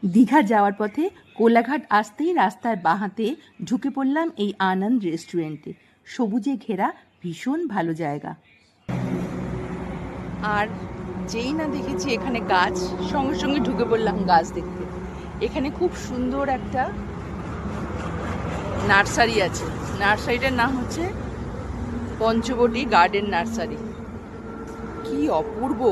দীঘা যাওয়ার পথে কোলাঘাট আসতেই রাস্তার বাঁহাতে ঢুকে পড়লাম এই আনন্দ রেস্টুরেন্টে। সবুজে ঘেরা ভীষণ ভালো জায়গা। আর যেই না দেখেছি এখানে গাছ, সঙ্গে সঙ্গে ঢুকে পড়লাম গাছ দেখতে। এখানে খুব সুন্দর একটা নার্সারি আছে। নার্সারিটার নাম হচ্ছে পঞ্চবটি গার্ডেন নার্সারি। কি অপূর্ব!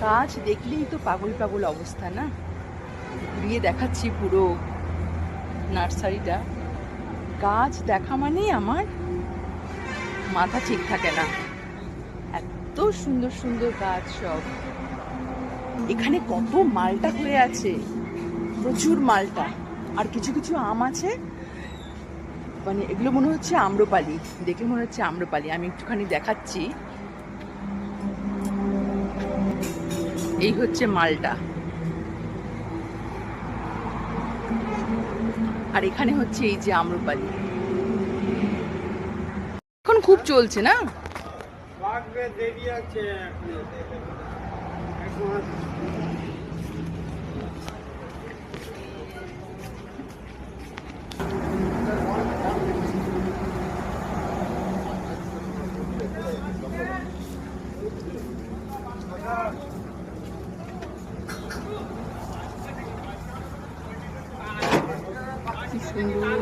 গাছ দেখলেই তো পাগল পাগল অবস্থা, না? ঘুরিয়ে দেখাচ্ছি পুরো নার্সারিটা। গাছ দেখা মানেই আমার মাথা ঠিক থাকে না, এত সুন্দর সুন্দর গাছ সব। এখানে কত মালটা হয়ে আছে, প্রচুর মালটা। আর কিছু কিছু আম আছে, মানে এগুলো মনে হচ্ছে আম্রপালি, দেখে মনে হচ্ছে আম্রপালি। আমি একটুখানি দেখাচ্ছি। এই হচ্ছে মালটা, আর এখানে হচ্ছে এই যে আম্রপালি। এখন খুব চলছে, না? কি সুন্দর!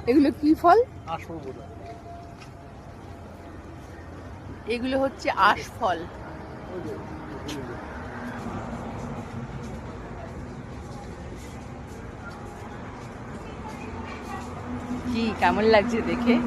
এগুলো কি ফল? এগুলো হচ্ছে আশফল। কি কেমন লাগছে দেখে?